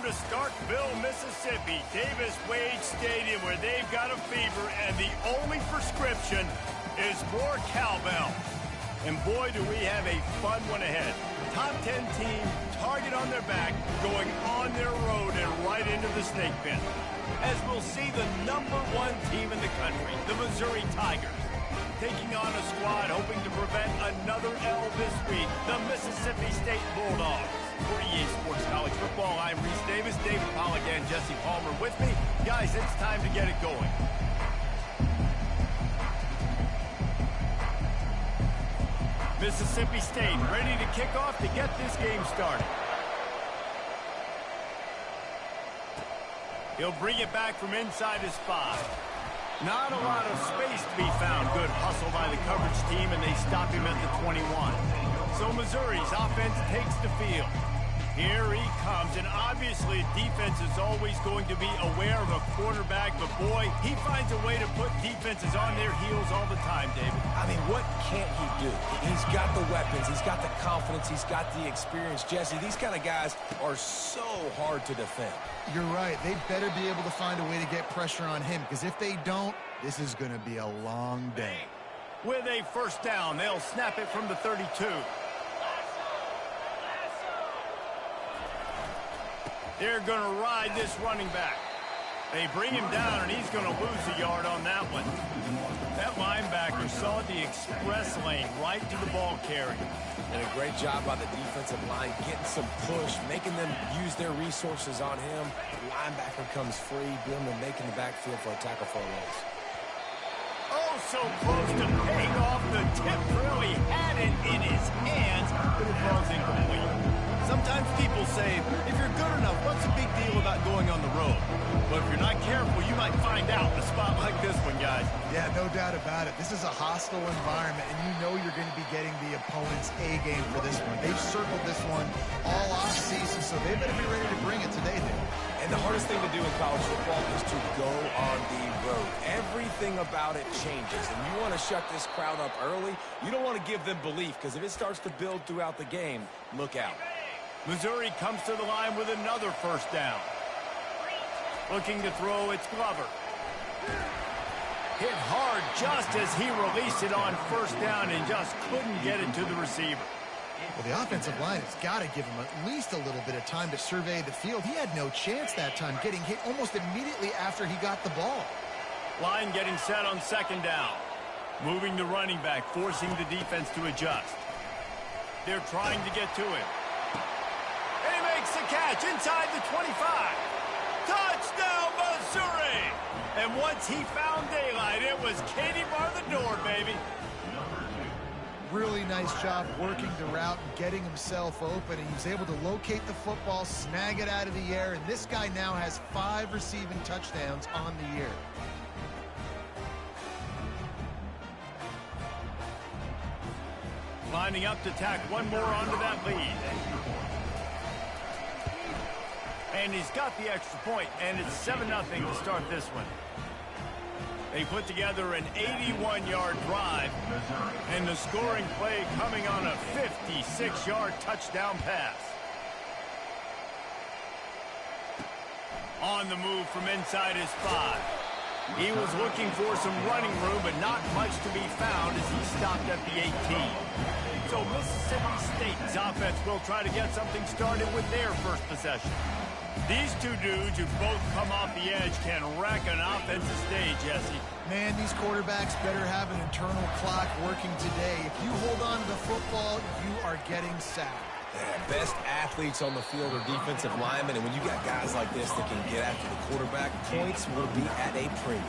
to Starkville, Mississippi, Davis-Wade Stadium, where they've got a fever, and the only prescription is more cowbell. And boy, do we have a fun one ahead. Top 10 team, target on their back, going on their road and right into the snake pit. As we'll see the #1 team in the country, the Missouri Tigers, taking on a squad hoping to prevent another L this week, the Mississippi State Bulldogs. For EA Sports College Football, I'm Reese Davis, David Pollack and Jesse Palmer with me. Guys, it's time to get it going. Mississippi State ready to kick off to get this game started. He'll bring it back from inside his 5. Not a lot of space to be found. Good hustle by the coverage team, and they stop him at the 21. So Missouri's offense takes the field. Here he comes, and obviously defense is always going to be aware of a quarterback, but boy, he finds a way to put defenses on their heels all the time, David. I mean, what can't he do? He's got the weapons, he's got the confidence, he's got the experience. Jesse, these kind of guys are so hard to defend. You're right. They better be able to find a way to get pressure on him, because if they don't, this is going to be a long day. With a first down, they'll snap it from the 32. They're going to ride this running back. They bring him down, and he's going to lose a yard on that one. That linebacker saw the express lane right to the ball carrier. And a great job by the defensive line, getting some push, making them use their resources on him. The linebacker comes free, doing the making the backfield for a tackle for a loss. Oh, so close to paying off. The tip really had it in his hands, but it falls incomplete. Sometimes people say, if you're good enough, what's the big deal about going on the road? But if you're not careful, you might find out in a spot like this one, guys. Yeah, no doubt about it. This is a hostile environment, and you know you're going to be getting the opponent's A game for this one. They've circled this one all off-season, so they better be ready to bring it today, then. And the hardest thing to do in college football is to go on the road. Everything about it changes, and you want to shut this crowd up early. You don't want to give them belief, because if it starts to build throughout the game, look out. Missouri comes to the line with another first down. Looking to throw, it's Glover. Hit hard just as he released it on first down and just couldn't get it to the receiver. Well, the offensive line has got to give him at least a little bit of time to survey the field. He had no chance that time, getting hit almost immediately after he got the ball. Line getting set on second down. Moving the running back, forcing the defense to adjust. They're trying to get to him. And he makes the catch inside the 25. Touchdown, Missouri! And once he found daylight, it was Katie bar the door, baby. Really nice job working the route and getting himself open. And he was able to locate the football, snag it out of the air, and this guy now has 5 receiving touchdowns on the year. Lining up to tack one more onto that lead. And he's got the extra point, and it's 7-0 to start this one. They put together an 81-yard drive, and the scoring play coming on a 56-yard touchdown pass. On the move from inside his 5. He was looking for some running room, but not much to be found as he stopped at the 18. So Mississippi State's offense will try to get something started with their first possession. These two dudes who both come off the edge can wreck an offensive stage, Jesse. Man, these quarterbacks better have an internal clock working today. If you hold on to the football, you are getting sacked. Yeah, best athletes on the field are defensive linemen, and when you got guys like this that can get after the quarterback, points will be at a premium.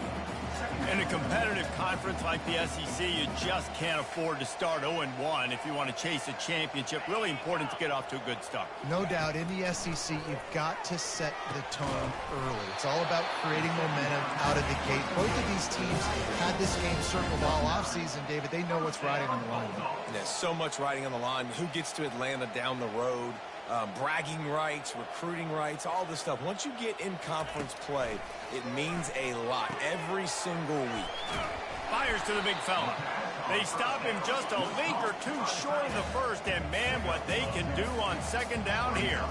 In a competitive conference like the SEC, you just can't afford to start 0-1 if you want to chase a championship. Really important to get off to a good start. No doubt, in the SEC, you've got to set the tone early. It's all about creating momentum out of the gate. Both of these teams had this game circled all offseason, David. They know what's riding on the line. There's so much riding on the line. Who gets to Atlanta down the road? Bragging rights, recruiting rights, all this stuff. Once you get in conference play, it means a lot every single week. Fires to the big fella. They stop him just a link or two short of the first, and man, what they can do on second down here.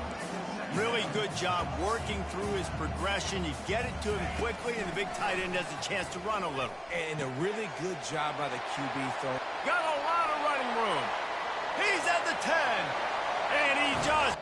Really good job working through his progression. You get it to him quickly, and the big tight end has a chance to run a little. And a really good job by the QB throw. Got a lot of running room. He's at the 10, and he just...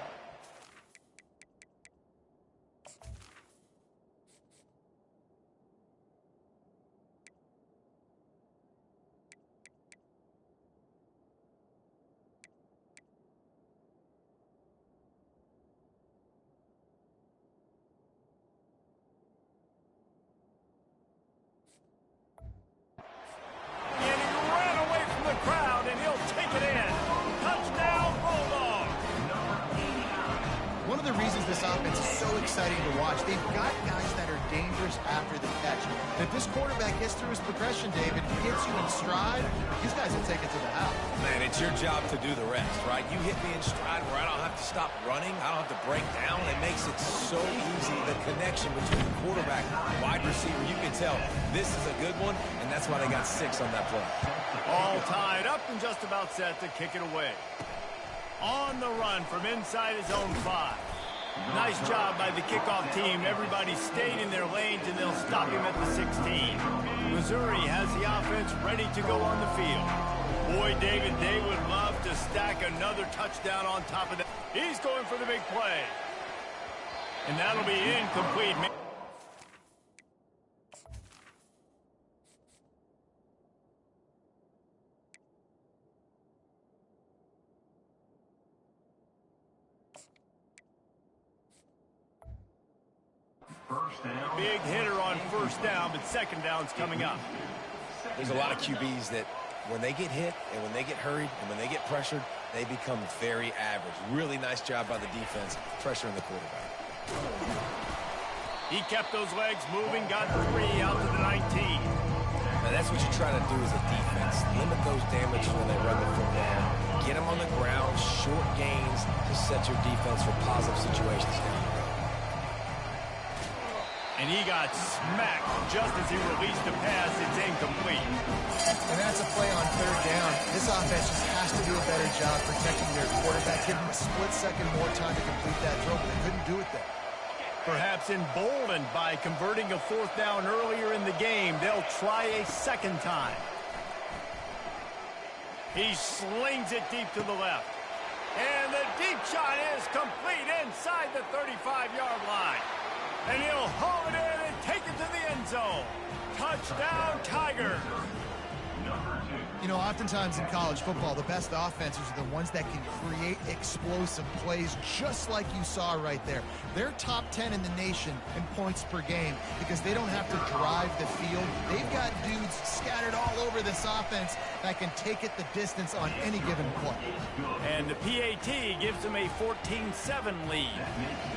This offense is so exciting to watch. They've got guys that are dangerous after the catch. And if this quarterback gets through his progression, David, gets you in stride, these guys will take it to the house. Man, it's your job to do the rest, right? You hit me in stride where I don't have to stop running. I don't have to break down. It makes it so easy. The connection between quarterback and wide receiver, you can tell this is a good one, and that's why they got 6 on that play. All tied up and just about set to kick it away. On the run from inside his own 5. Nice job by the kickoff team. Everybody stayed in their lanes, and they'll stop him at the 16. Missouri has the offense ready to go on the field. Boy, David, they would love to stack another touchdown on top of that. He's going for the big play. And that'll be incomplete. Big hitter on first down, but second down's coming up. There's a lot of QBs that when they get hit and when they get hurried and when they get pressured, they become very average. Really nice job by the defense, pressuring the quarterback. He kept those legs moving, got 3 out to the 19. Now that's what you try to do as a defense. Limit those damages when they run the football. Get them on the ground, short gains to set your defense for positive situations down the road. And he got smacked just as he released the pass. It's incomplete. And that's a play on third down. This offense just has to do a better job protecting their quarterback. Give him a split second more time to complete that throw, but they couldn't do it there. Perhaps emboldened by converting a 4th down earlier in the game, they'll try a second time. He slings it deep to the left. And the deep shot is complete inside the 35-yard line. And he'll haul it in and take it to the end zone. Touchdown, Tigers. You know, oftentimes in college football, the best offenses are the ones that can create explosive plays, just like you saw right there. They're top 10 in the nation in points per game because they don't have to drive the field. They've got dudes scattered all over this offense that can take it the distance on any given play. And the PAT gives them a 14-7 lead.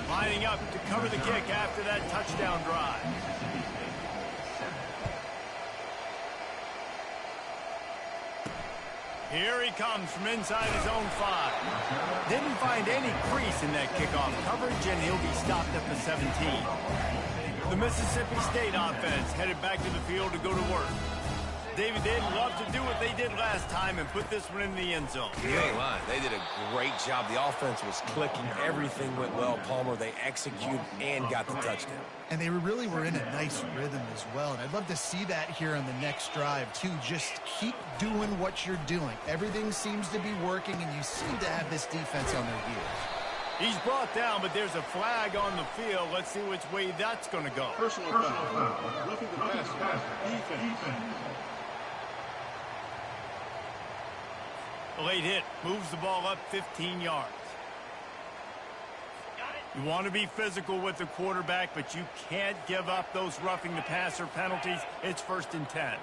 Lining up to cover the kick after that touchdown drive. Here he comes from inside his own 5. Didn't find any crease in that kickoff coverage, and he'll be stopped at the 17. The Mississippi State offense headed back to the field to go to work. David, they'd love to do what they did last time and put this one in the end zone. You ain't lying. They did a great job. The offense was clicking. Everything went well. Palmer, they executed and got the touchdown. And they really were in a nice rhythm as well. And I'd love to see that here on the next drive, too. Just keep doing what you're doing. Everything seems to be working, and you seem to have this defense on their heels. He's brought down, but there's a flag on the field. Let's see which way that's going to go. Personal foul. Roughing the pass. Defense. The late hit moves the ball up 15 yards. You want to be physical with the quarterback, but you can't give up those roughing the passer penalties. It's 1st and 10.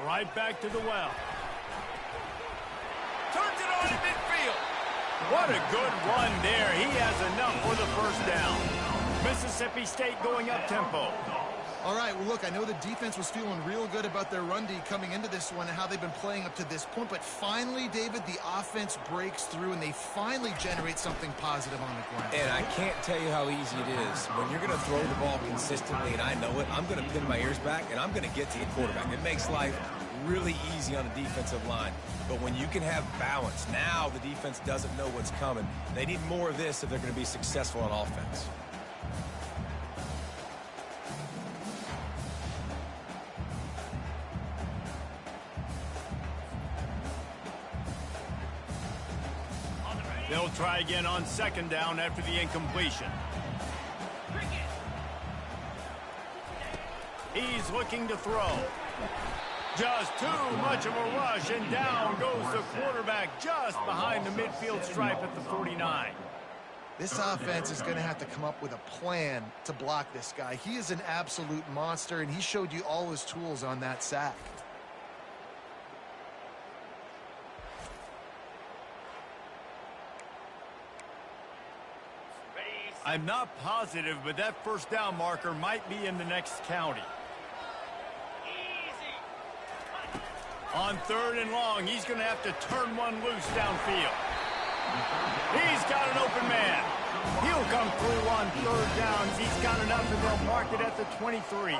Right back to the well. Turns it on in midfield. What a good run there. He has enough for the 1st down. Mississippi State going up tempo. All right, well, look, I know the defense was feeling real good about their run D coming into this one and how they've been playing up to this point, but finally, David, the offense breaks through and they finally generate something positive on the ground. And I can't tell you how easy it is. When you're going to throw the ball consistently, and I know it, I'm going to pin my ears back, and I'm going to get to the quarterback. It makes life really easy on the defensive line. But when you can have balance, now the defense doesn't know what's coming. They need more of this if they're going to be successful on offense. They'll try again on second down after the incompletion. He's looking to throw. Just too much of a rush, and down goes the quarterback just behind the midfield stripe at the 49. This offense is going to have to come up with a plan to block this guy. He is an absolute monster, and he showed you all his tools on that sack. I'm not positive, but that first down marker might be in the next county. On third and long, he's going to have to turn one loose downfield. He's got an open man. He'll come through on third downs. He's got enough, and they'll mark it at the 23.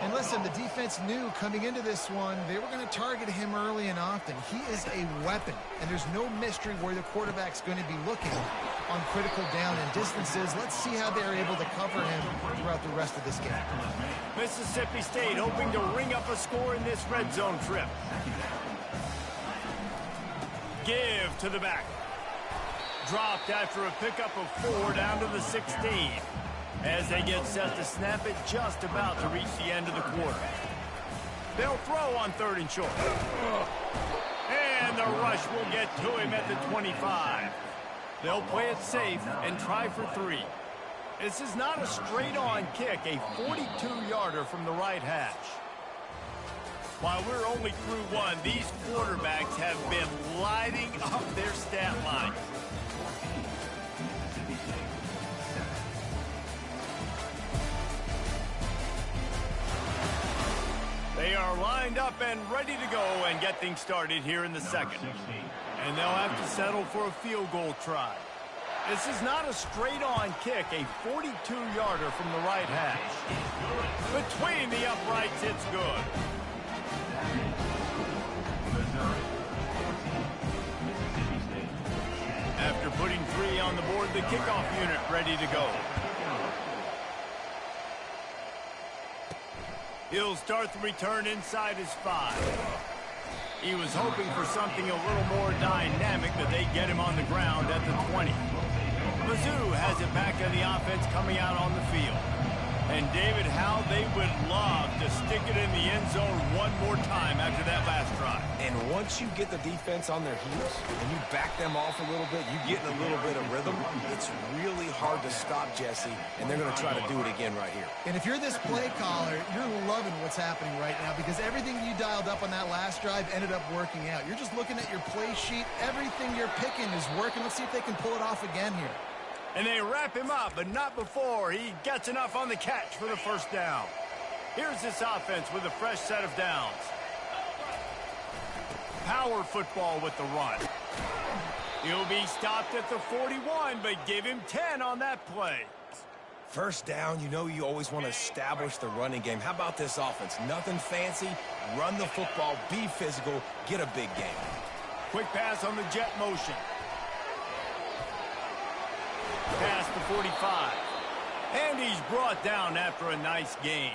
And listen, the defense knew coming into this one, they were going to target him early and often. He is a weapon, and there's no mystery where the quarterback's going to be looking on critical down and distances. Let's see how they're able to cover him throughout the rest of this game. Mississippi State hoping to ring up a score in this red zone trip. Give to the back. Dropped after a pickup of 4 down to the 16. As they get set to snap it, just about to reach the end of the quarter. They'll throw on third and short. And the rush will get to him at the 25. They'll play it safe and try for 3. This is not a straight-on kick, a 42-yarder from the right hash. While we're only through one, these quarterbacks have been lighting up their stat line. They are lined up and ready to go and get things started here in the second. And they'll have to settle for a field goal try. This is not a straight-on kick, a 42-yarder from the right hash. Between the uprights, it's good. After putting 3 on the board, the kickoff unit ready to go. He'll start the return inside his 5. He was hoping for something a little more dynamic, but they get him on the ground at the 20. Mizzou has it back in the offense coming out on the field. And David, how they would love to stick it in the end zone one more time after that last drive. And once you get the defense on their heels and you back them off a little bit, you get in a little bit of rhythm, it's really hard to stop Jesse, and they're going to try to do it again right here. And if you're this play caller, you're loving what's happening right now because everything you dialed up on that last drive ended up working out. You're just looking at your play sheet. Everything you're picking is working. Let's see if they can pull it off again here. And they wrap him up, but not before he gets enough on the catch for the first down. Here's this offense with a fresh set of downs. Power football with the run. He'll be stopped at the 41, but give him 10 on that play. First down, you know you always want to establish the running game. How about this offense? Nothing fancy. Run the football, be physical, get a big game. Quick pass on the jet motion. Past the 45. And he's brought down after a nice gain.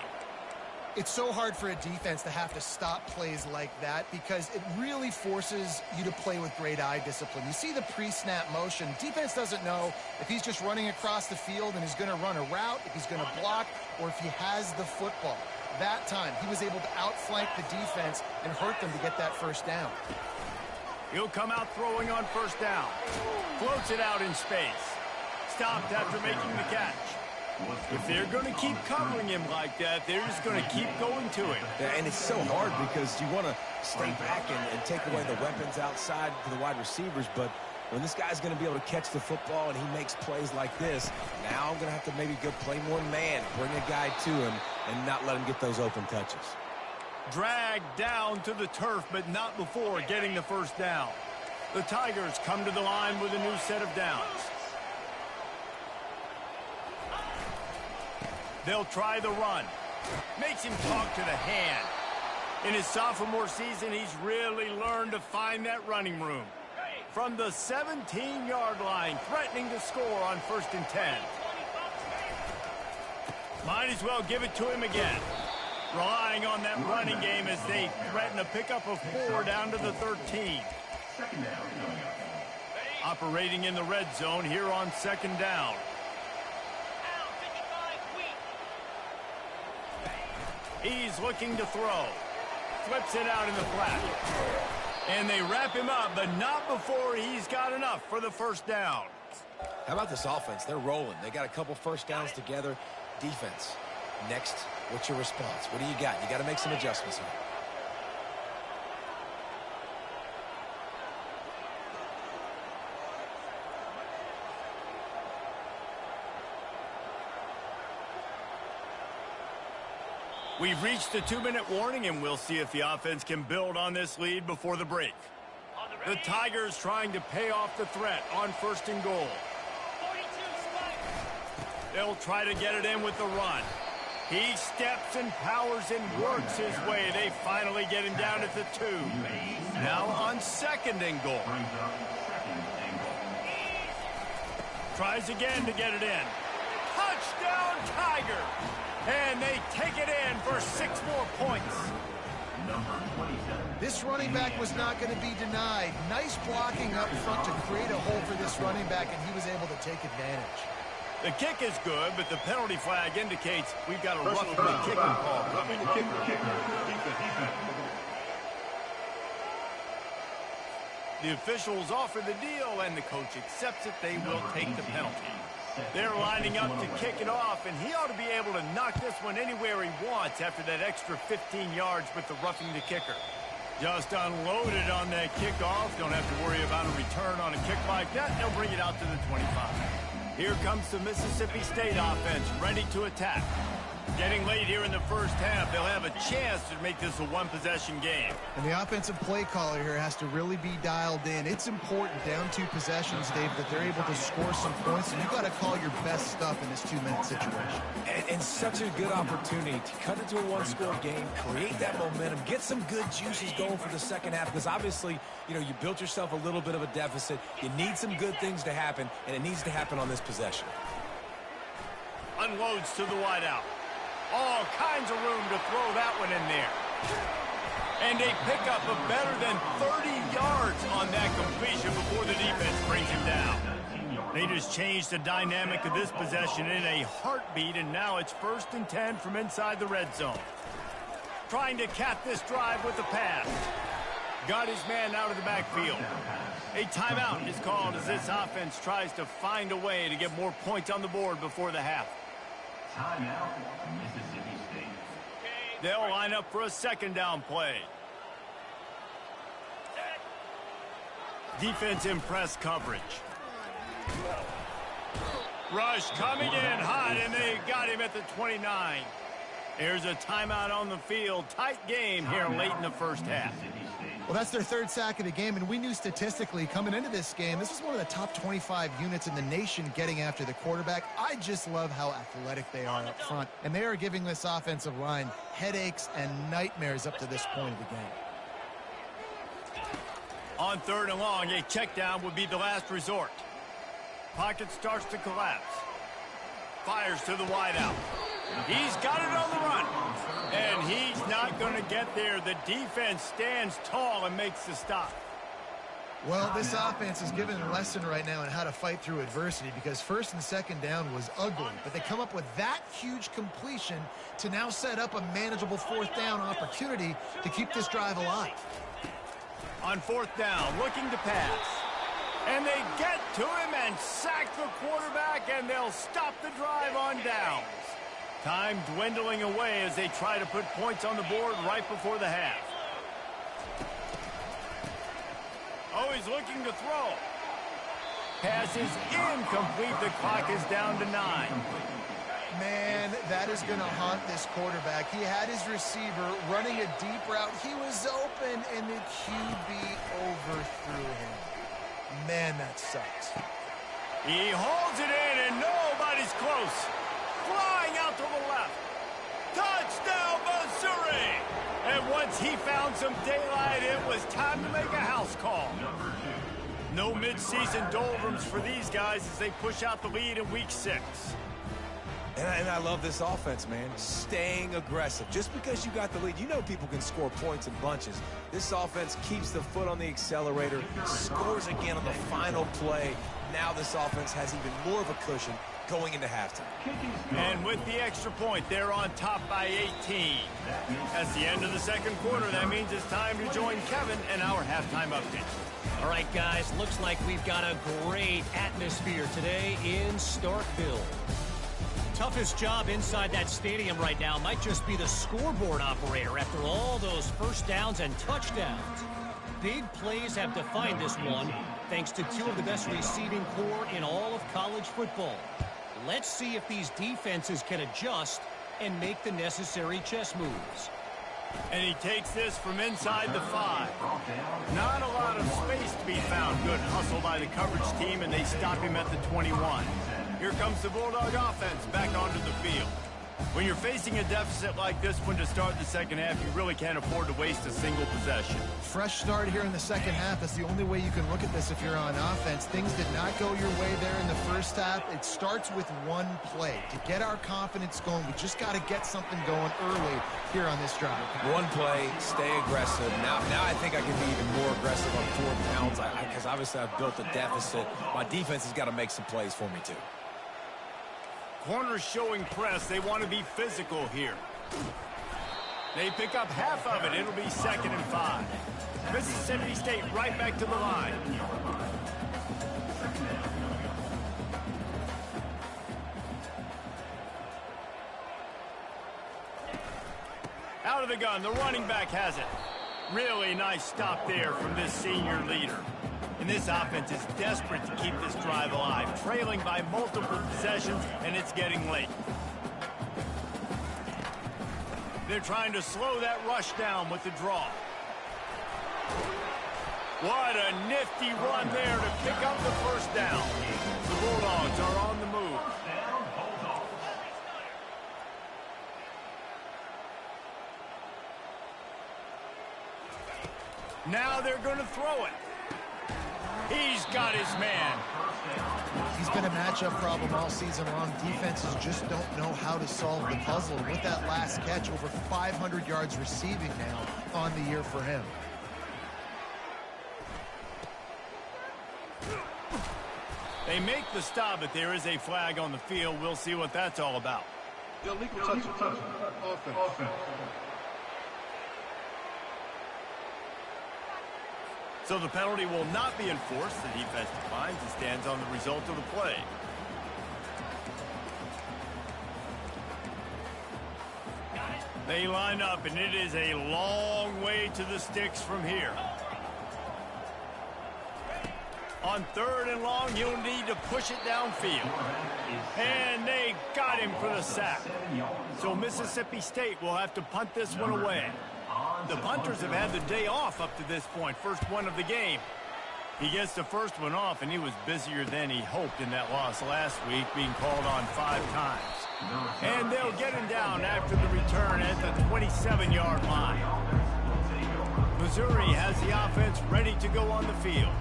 It's so hard for a defense to have to stop plays like that because it really forces you to play with great eye discipline. You see the pre-snap motion. Defense doesn't know if he's just running across the field and he's going to run a route, if he's going to block, or if he has the football. That time, he was able to outflank the defense and hurt them to get that first down. He'll come out throwing on first down. Floats it out in space. Stopped after making the catch. If they're going to keep covering him like that, they're just going to keep going to him. Yeah, and it's so hard because you want to stay back and take away the weapons outside to the wide receivers, but when this guy's going to be able to catch the football and he makes plays like this, now I'm going to have to maybe go play more man, bring a guy to him, and not let him get those open touches. Dragged down to the turf, but not before getting the first down. The Tigers come to the line with a new set of downs. They'll try the run. Makes him talk to the hand. In his sophomore season, he's really learned to find that running room. From the 17-yard line, threatening to score on 1st and 10. Might as well give it to him again. Relying on that running game as they threaten a pickup of 4 down to the 13. Operating in the red zone here on 2nd down. He's looking to throw. Flips it out in the flat. And they wrap him up, but not before he's got enough for the 1st down. How about this offense? They're rolling. They got a couple 1st downs together. Defense. Next, what's your response? What do you got? You got to make some adjustments here. We've reached the 2-minute warning, and we'll see if the offense can build on this lead before the break. The Tigers trying to pay off the threat on 1st and goal. They'll try to get it in with the run. He steps and powers and works his way. They finally get him down at the 2. Now on 2nd and goal. Tries again to get it in. Touchdown, Tiger! And they take it in for 6 more points. This running back was not going to be denied. Nice blocking up front to create a hole for this running back, and he was able to take advantage. The kick is good, but the penalty flag indicates we've got a roughing the kicking call. Roughing the kicker. Defense. The officials offer the deal, and the coach accepts it. They will take the penalty. They're lining up to kick it off, and he ought to be able to knock this one anywhere he wants after that extra 15 yards with the roughing the kicker. Just unloaded on that kickoff. Don't have to worry about a return on a kick like that. They'll bring it out to the 25. Here comes the Mississippi State offense, ready to attack. Getting late here in the 1st half, they'll have a chance to make this a 1-possession game. And the offensive play caller here has to really be dialed in. It's important down 2 possessions, Dave, that they're able to score some points, and you've got to call your best stuff in this 2-minute situation. And such a good opportunity to cut into a 1-score game, create that momentum, get some good juices going for the 2nd half, because obviously, you know, you built yourself a little bit of a deficit. You need some good things to happen, and it needs to happen on this possession. Unloads to the wideout. All kinds of room to throw that one in there. And a pickup of better than 30 yards on that completion before the defense brings him down. They just changed the dynamic of this possession in a heartbeat, and now it's 1st and 10 from inside the red zone. Trying to cap this drive with the pass. Got his man out of the backfield. A timeout is called as this offense tries to find a way to get more points on the board before the half. Timeout, Mississippi State. They'll line up for a 2nd down play. Defense in press coverage. Rush coming in hot, and they got him at the 29. There's a timeout on the field. Tight game here late in the 1st half. Well, that's their 3rd sack of the game, and we knew statistically coming into this game, this was one of the top 25 units in the nation getting after the quarterback. I just love how athletic they are up front, and they are giving this offensive line headaches and nightmares up to this point of the game. On 3rd and long, a check down would be the last resort. Pocket starts to collapse. Fires to the wideout. He's got it on the run. And he's not going to get there. The defense stands tall and makes the stop. Well, this offense is given a lesson right now on how to fight through adversity, because 1st and 2nd down was ugly, but they come up with that huge completion to now set up a manageable 4th down opportunity to keep this drive alive. On 4th down, looking to pass. And they get to him and sack the quarterback, and they'll stop the drive on downs. Time dwindling away as they try to put points on the board right before the half. Oh, he's looking to throw. Pass is incomplete. The clock is down to 9. Man, that is going to haunt this quarterback. He had his receiver running a deep route. He was open, and the QB overthrew him. Man, that sucks. He holds it in, and nobody's close. Flying out to the left. Touchdown, Missouri! And once he found some daylight, it was time to make a house call. No mid-season doldrums for these guys as they push out the lead in week 6. And I love this offense, man. Staying aggressive. Just because you got the lead, you know people can score points in bunches. This offense keeps the foot on the accelerator, scores again on the final play. Now this offense has even more of a cushion going into halftime. And with the extra point, they're on top by 18. That's the end of the second quarter. That means it's time to join Kevin and our halftime update. All right, guys, looks like we've got a great atmosphere today in Starkville. Toughest job inside that stadium right now might just be the scoreboard operator after all those first downs and touchdowns. Big plays have defined this one, thanks to 2 of the best receiving corps in all of college football. Let's see if these defenses can adjust and make the necessary chess moves. And he takes this from inside the 5. Not a lot of space to be found. Good hustle by the coverage team, and they stop him at the 21. Here comes the Bulldog offense back onto the field. When you're facing a deficit like this one to start the second half, you really can't afford to waste a single possession. Fresh start here in the second half. That's the only way you can look at this if you're on offense. Things did not go your way there in the first half. It starts with one play. To get our confidence going, we just got to get something going early here on this drive. One play, stay aggressive. Now I think I can be even more aggressive on 4th downs because obviously I've built a deficit. My defense has got to make some plays for me too. Corners showing press. They want to be physical here. They pick up half of it. It'll be 2nd and 5. Mississippi State right back to the line. Out of the gun. The running back has it. Really nice stop there from this senior leader. And this offense is desperate to keep this drive alive, trailing by multiple possessions, and it's getting late. They're trying to slow that rush down with the draw. What a nifty run there to pick up the first down. The Bulldogs are on the move. Now they're going to throw it. He's got his man. He's been a matchup problem all season long. Defenses just don't know how to solve the puzzle. With that last catch, over 500 yards receiving now on the year for him. They make the stop, but there is a flag on the field. We'll see what that's all about. Illegal touch. Offense. So the penalty will not be enforced. The defense declines and stands on the result of the play. They line up, and it is a long way to the sticks from here. On 3rd and long, you'll need to push it downfield. And they got him for the sack. So Mississippi State will have to punt this one away. The punters have had the day off up to this point, first one of the game. He gets the first one off, and he was busier than he hoped in that loss last week, being called on 5 times. And they'll get him down after the return at the 27-yard line. Missouri has the offense ready to go on the field.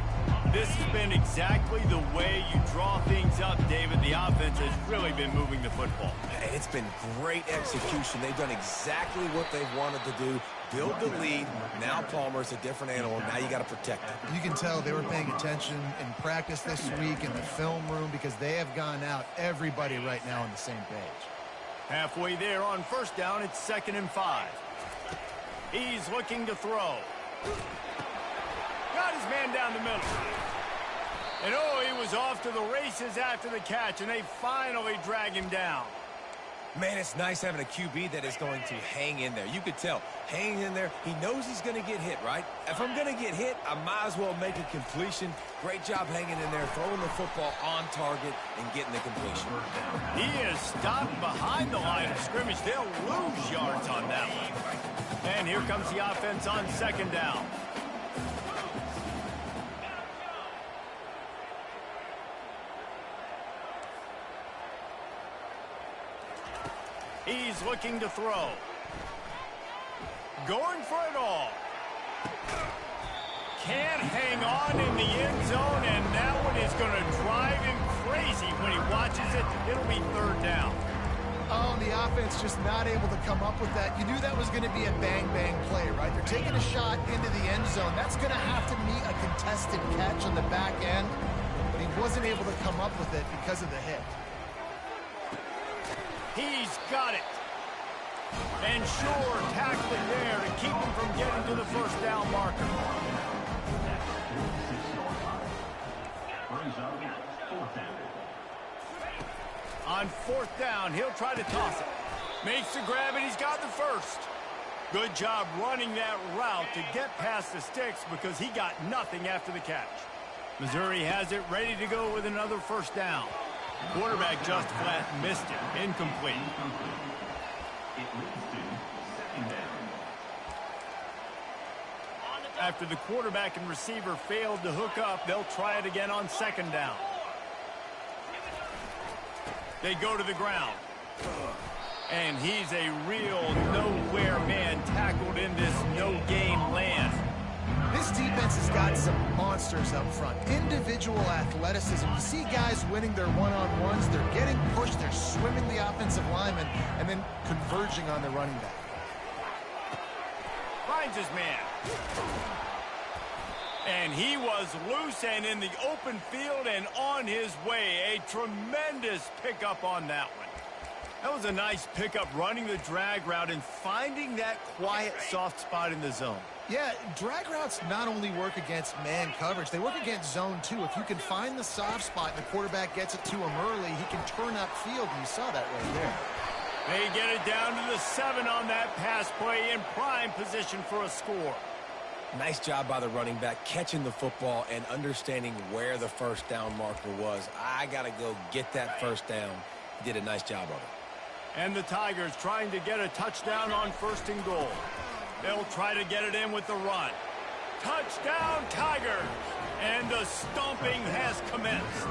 This has been exactly the way you draw things up, David. The offense has really been moving the football. It's been great execution. They've done exactly what they've wanted to do. Build the lead. Now Palmer's a different animal. Now you got to protect it. You can tell they were paying attention in practice this week in the film room because they have gone out, everybody right now on the same page. Halfway there on first down, it's 2nd and 5. He's looking to throw. Got his man down the middle. And oh, he was off to the races after the catch, and they finally drag him down. Man, it's nice having a QB that is going to hang in there. You could tell, hanging in there, he knows he's going to get hit, right? If I'm going to get hit, I might as well make a completion. Great job hanging in there, throwing the football on target and getting the completion. He is stopped behind the line of scrimmage. They'll lose yards on that one. And here comes the offense on 2nd down. He's looking to throw. Going for it all. Can't hang on in the end zone, and that one is going to drive him crazy when he watches it. It'll be third down. Oh, and the offense just not able to come up with that. You knew that was going to be a bang-bang play, right? They're taking a shot into the end zone. That's going to have to meet a contested catch on the back end, but he wasn't able to come up with it because of the hit. He's got it. And sure, tackling there to keep him from getting to the first down marker. On fourth down, he'll try to toss it. Makes the grab, and he's got the first. Good job running that route to get past the sticks because he got nothing after the catch. Missouri has it ready to go with another first down. Quarterback just flat missed it. Incomplete. After the quarterback and receiver failed to hook up, they'll try it again on second down. They go to the ground. And he's a real nowhere man tackled in this no-gain land. This defense has got some monsters up front. Individual athleticism. You see guys winning their one-on-ones. They're getting pushed. They're swimming the offensive lineman and then converging on the running back. Finds his man. And he was loose and in the open field and on his way. A tremendous pickup on that one. That was a nice pickup, running the drag route and finding that quiet, soft spot in the zone. Yeah, drag routes not only work against man coverage, they work against zone too. If you can find the soft spot and the quarterback gets it to him early, he can turn upfield, and you saw that right there. They get it down to the 7 on that pass play in prime position for a score. Nice job by the running back, catching the football and understanding where the first down marker was. I got to go get that first down. He did a nice job of it. And the Tigers trying to get a touchdown on first and goal. They'll try to get it in with the run. Touchdown, Tigers! And the stomping has commenced.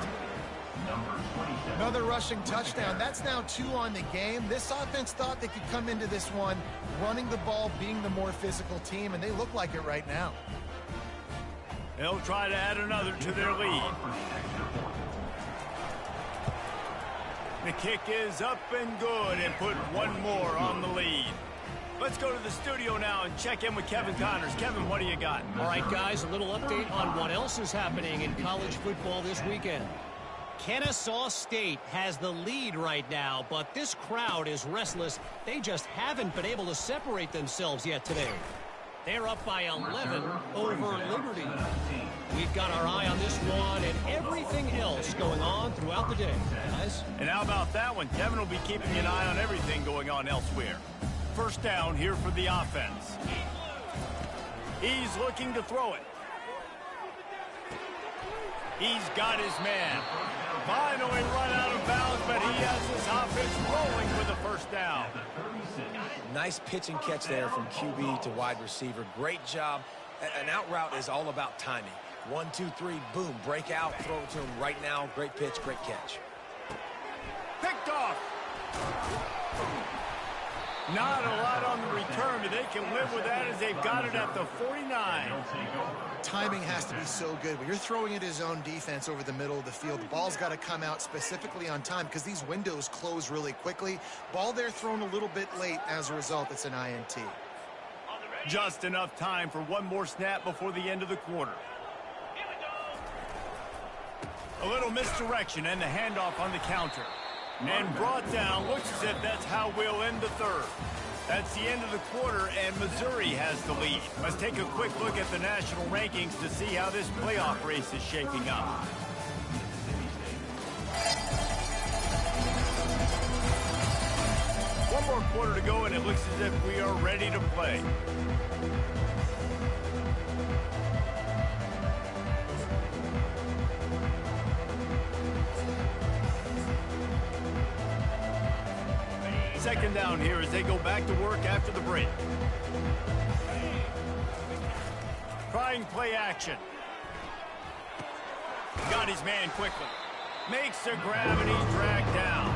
Another rushing touchdown. That's now 2 on the game. This offense thought they could come into this one running the ball, being the more physical team, and they look like it right now. They'll try to add another to their lead. The kick is up and good and put one more on the lead. Let's go to the studio now and check in with Kevin Connors. Kevin, what do you got? All right, guys, a little update on what else is happening in college football this weekend. Kennesaw State has the lead right now, but this crowd is restless. They just haven't been able to separate themselves yet today. They're up by 11 over Liberty. We've got our eye on this one and everything else going on throughout the day, guys. And how about that one? Kevin will be keeping an eye on everything going on elsewhere. First down here for the offense. He's looking to throw it. He's got his man. Finally run out of bounds, but he has this offense rolling with a first down. Nice pitch and catch there from QB to wide receiver. Great job. An out route is all about timing. 1, 2, 3, boom, break out, throw it to him right now. Great pitch, great catch. Picked off. Not a lot on the return, but they can live with that as they've got it at the 49. Timing has to be so good. When you're throwing it his own defense over the middle of the field, the ball's got to come out specifically on time because these windows close really quickly. Ball there thrown a little bit late. As a result, it's an INT. Just enough time for one more snap before the end of the quarter. A little misdirection and the handoff on the counter. And brought down. Looks as if that's how we'll end the third. That's the end of the quarter, and Missouri has the lead. Let's take a quick look at the national rankings to see how this playoff race is shaping up. One more quarter to go, and it looks as if we are ready to play. Second down here as they go back to work after the break. Trying play action. Got his man quickly. Makes the grab and he's dragged down.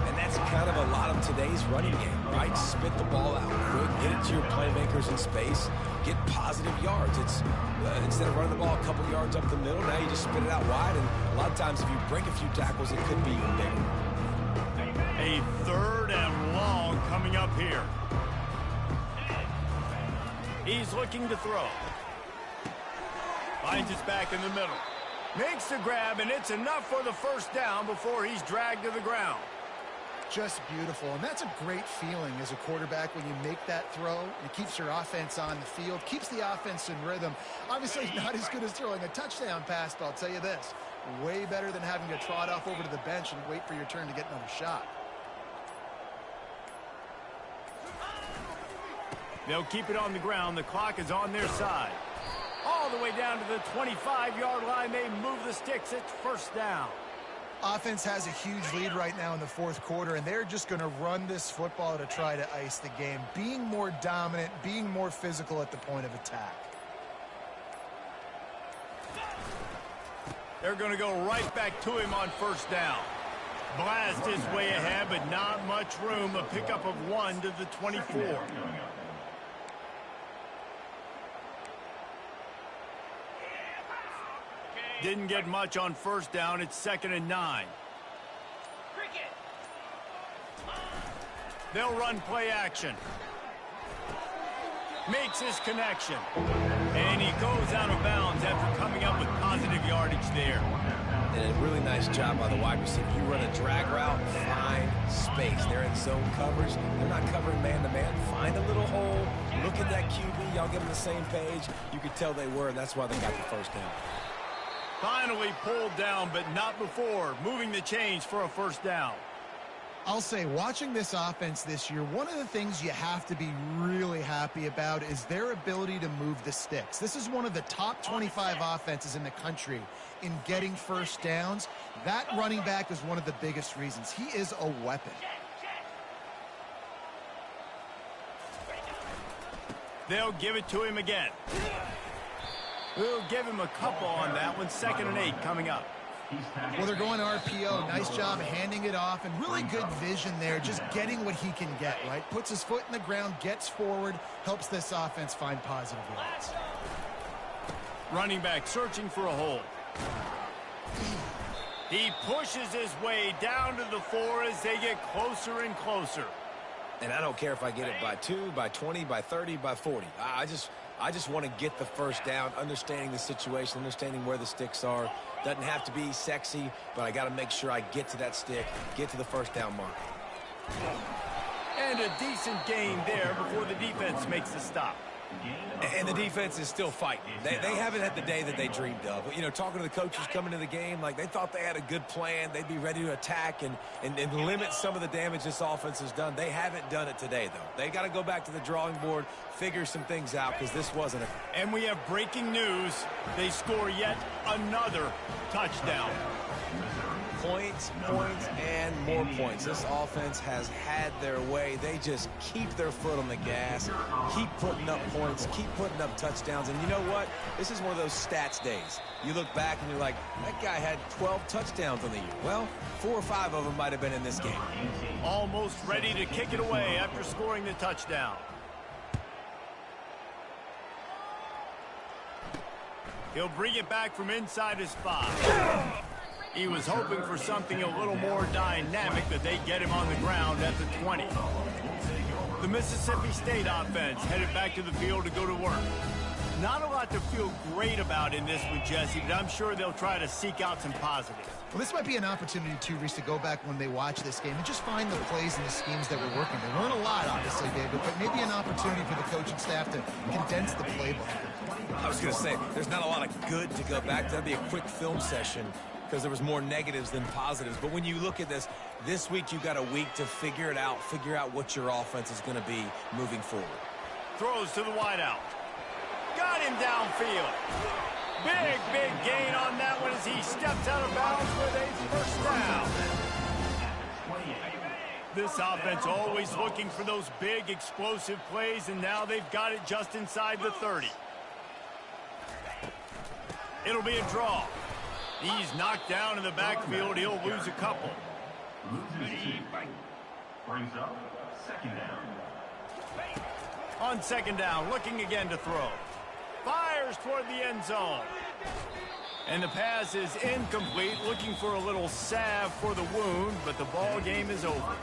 And that's kind of a lot of today's running game, right? Spit the ball out quick, get it to your playmakers in space, get positive yards. It's instead of running the ball a couple yards up the middle, now you just spit it out wide, and a lot of times if you break a few tackles, it could be even bigger. A 3rd and long coming up here. He's looking to throw. Finds his back in the middle. Makes the grab, and it's enough for the first down before he's dragged to the ground. Just beautiful, and that's a great feeling as a quarterback when you make that throw. It keeps your offense on the field, keeps the offense in rhythm. Obviously not as good as throwing a touchdown pass, but I'll tell you this, way better than having to trot off over to the bench and wait for your turn to get another shot. They'll keep it on the ground. The clock is on their side. All the way down to the 25-yard line. They move the sticks. It's first down. Offense has a huge lead right now in the 4th quarter, and they're just going to run this football to try to ice the game, being more dominant, being more physical at the point of attack. They're going to go right back to him on first down. Blast is way ahead, but not much room. A pickup of 1 to the 24. Didn't get much on first down. It's 2nd and 9. They'll run play action. Makes his connection. And he goes out of bounds after coming up with positive yardage there. And a really nice job by the wide receiver. You run a drag route, find space. They're in zone coverage. They're not covering man-to-man. Find a little hole. Look at that QB. Y'all get on the same page. You could tell they were, and that's why they got the first down. Finally pulled down, but not before. Moving the chains for a first down. I'll say, watching this offense this year, one of the things you have to be really happy about is their ability to move the sticks. This is one of the top 25 offenses in the country in getting first downs. That running back is one of the biggest reasons. He is a weapon. They'll give it to him again. We'll give him a couple on that one. 2nd and 8 coming up. Well, they're going RPO. Nice job handing it off, and really good vision there, just getting what he can get, right? Puts his foot in the ground, gets forward, helps this offense find positive yards. Running back searching for a hole. He pushes his way down to the 4 as they get closer and closer. And I don't care if I get it by 2, by 20, by 30, by 40. I just want to get the first down, understanding the situation, understanding where the sticks are. Doesn't have to be sexy, but I got to make sure I get to that stick, get to the first down mark. And a decent gain there before the defense makes the stop. And the defense is still fighting. They haven't had the day that they dreamed of. You know, talking to the coaches coming to the game, like they thought they had a good plan. They'd be ready to attack and limit some of the damage this offense has done. They haven't done it today, though. They got to go back to the drawing board, figure some things out, because this wasn't a... And we have breaking news. They score yet another touchdown. Points, points, and more points. This offense has had their way. They just keep their foot on the gas, keep putting up points, keep putting up touchdowns. And you know what? This is one of those stats days. You look back and you're like, that guy had 12 touchdowns on the year. Well, 4 or 5 of them might have been in this game. Almost ready to kick it away after scoring the touchdown. He'll bring it back from inside his 5. He was hoping for something a little more dynamic, but they get him on the ground at the 20. The Mississippi State offense headed back to the field to go to work. Not a lot to feel great about in this one, Jesse, but I'm sure they'll try to seek out some positives. Well, this might be an opportunity, too, Reese, to go back when they watch this game and just find the plays and the schemes that were working. They learn a lot, obviously, David, but maybe an opportunity for the coaching staff to condense the playbook. I was going to say, there's not a lot of good to go back to. That'd be a quick film session because there was more negatives than positives. But when you look at this week you've got a week to figure it out, figure out what your offense is going to be moving forward. Throws to the wideout. Got him downfield. Big gain on that one as he steps out of bounds with a first down. This offense always looking for those big explosive plays, and now they've got it just inside the 30. It'll be a draw. He's knocked down in the backfield. He'll lose a couple. Brings up second down. On second down, looking again to throw. Fires toward the end zone. And the pass is incomplete, looking for a little salve for the wound, but the ball game is over.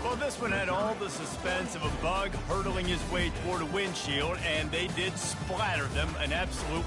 Well, this one had all the suspense of a bug hurtling his way toward a windshield, and they did splatter them an absolute